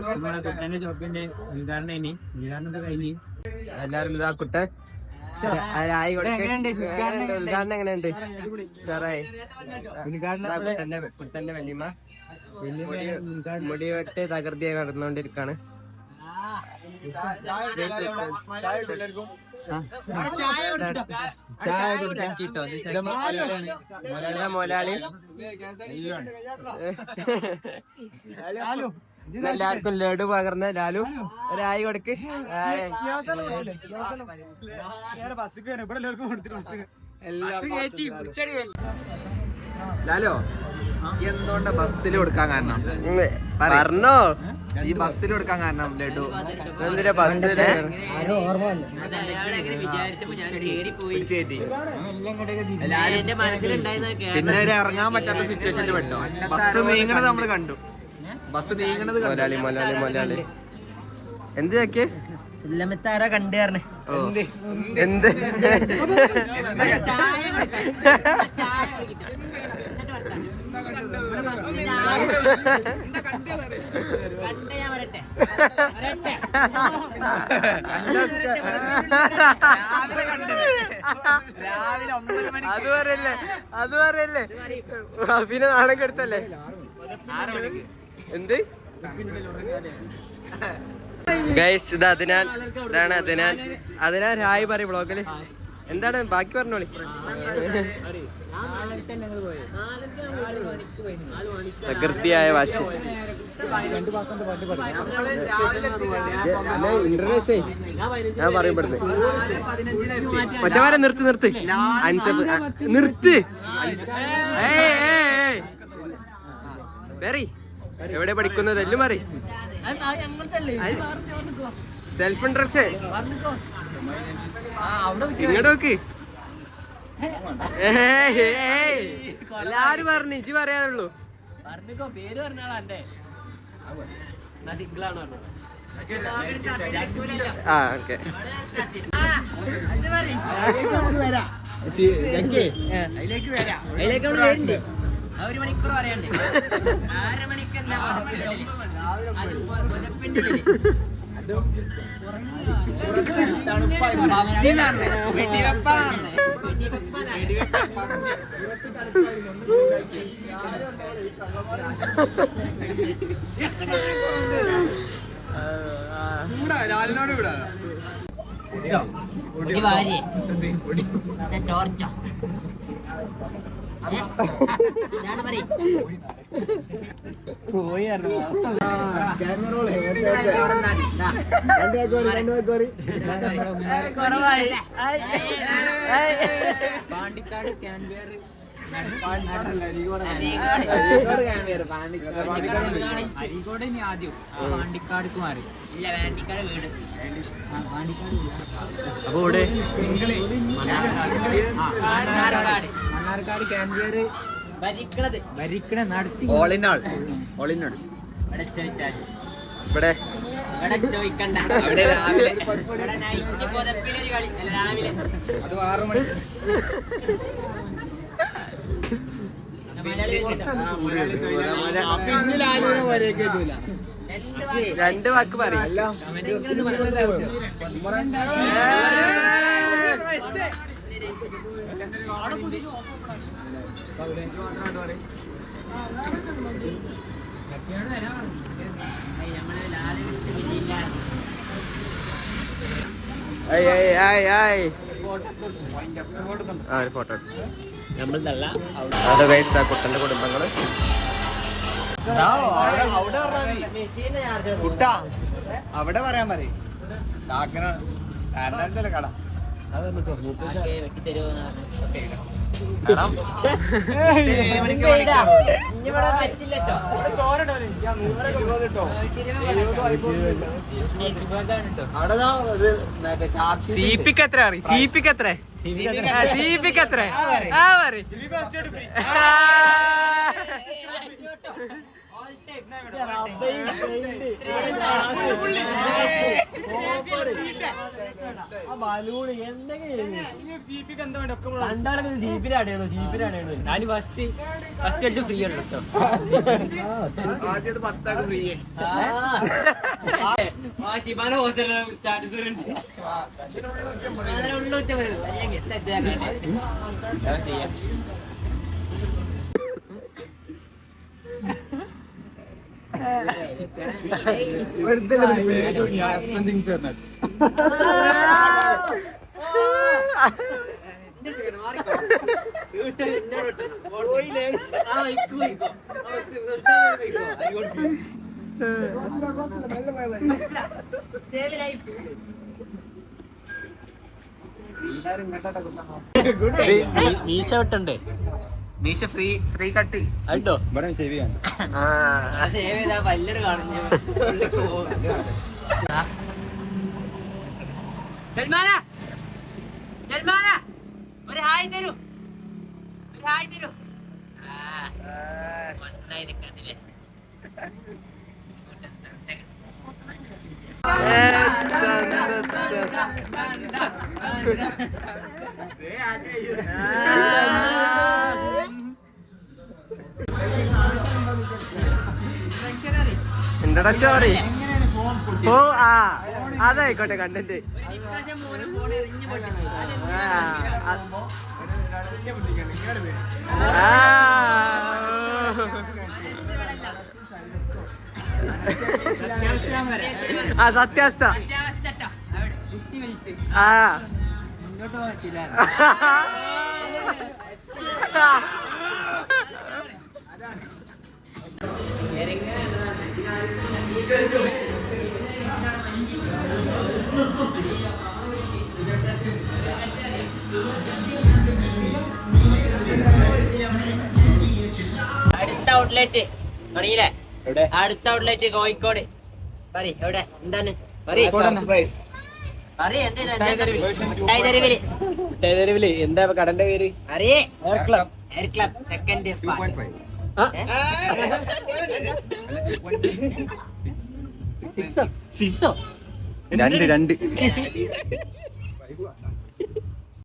നമ്മുടെ കുട്ടന്റെ ഷോപ്പിന്റെ ഉദ്ഘാടനം കഴിഞ്ഞ് എല്ലാരും ഇതാ കുട്ടൻ ഉദ്ഘാടനം എങ്ങനെയുണ്ട്? സാറായി കുട്ടന്റെ വല്യമ്മ മുടിവെട്ട് തകൃതിയായി നടന്നുകൊണ്ടിരിക്കാണ്. മൊലാളി എല്ലാവർക്കും ലഡു പകർന്ന ലാലു ഒരായി കൊടുക്ക്. ലാലോ എന്തുകൊണ്ട് ബസ്സിൽ കൊടുക്കാൻ കാരണം പറഞ്ഞോ? ഈ ബസ്സിൽ കൊടുക്കാൻ കാരണം ലഡു എന്തിനാ ബസ്സില് പിന്നെ ഇറങ്ങാൻ പറ്റാത്ത സിറ്റുവേഷനിൽ പെട്ടോ. ബസ് നീങ്ങണത് നമ്മള് കണ്ടു. ബസ് നീങ്ങണത് മൊലാളി എന്ത് ചാക്കിയേ കണ്ടു എന്ത് അത് പറയല്ലേ പിന്നെ നാടൻ കെടുത്തല്ലേ എന്ത് ഗൈസ് ഇത് ഇതാണ് അതിനാൽ ഹായ് പറയും ബ്ലോഗില്. എന്താണ് ബാക്കി പറഞ്ഞോളി. പ്രകൃതിയായ വാശി ഞാൻ പറയപ്പെടുന്നത് മച്ചമാരെ നിർത്ത് വേറി എവിടെ പഠിക്കുന്നത് എല്ലാം മാറി സെൽഫ് ഇൻട്രസ്റ്റ് ഇങ്ങോട്ട് നോക്ക്. എല്ലാരും പറഞ്ഞു ഇജ്ജ് പറയാനുള്ളൂ. ആ ഓക്കെ ഒരു മണിക്കൂർ പറയാണ്ട് 1/2 മണിക്കൂർ ലാലിനോട് വിടാ ടോർച്ച പാണ്ടിക്കാട് ക്യാൻബിയർ അരീക്കോട് ഇനി ആദ്യം പാണ്ടിക്കാടുക്ക് മാറി അപ്പൊ ഇവിടെ മണ്ണാർക്കാട് ക്യാൻബിയർ ഭരിക്കണ നടത്തി ഇവിടെ ചോദിക്കണ്ട രാവിലെ അത് 6 മണിക്ക് രണ്ട് വാക്ക് പറയും. ഫോട്ടോ കുട്ടന്റെ കുടുംബങ്ങള് അവിടെ പറയാൻ മതി. കട സിപിക്ക് എത്ര സിപിക്ക് എത്ര സിപിക്ക് എത്ര ആ പറ ഞാൻ ഫസ്റ്റ് എടുത്ത് ഫ്രീ ആണ് കേട്ടോ. ആദ്യം 10 ഫ്രീ. മീശ വിട്ടണ്ടേ? നീശ ഫ്രീ കട്ട് കേട്ടോ. പല്ലട് കാണുന്നു. സൽമാന ഒരു ഹായ് തരൂ, ഒരു ഹായ് തരൂ. ഒന്നായി നിൽക്കത്തില്ലേ? എന്താടാ സ്റ്റോറി? ഓ ആ അതായിക്കോട്ടെ കണ്ടന്റ്. ആ സത്യാവസ്ഥ. ആ അടുത്ത ഔട്ട്ലെറ്റ് തുടങ്ങിയില്ലേ? അടുത്ത ഔട്ട്ലെറ്റ് കോഴിക്കോട്. പറയ് എവിടെ എന്താണ്? എന്താ കടന്റെ പേര്? എയർ ക്ലബ് സെക്കൻഡ് രണ്ട്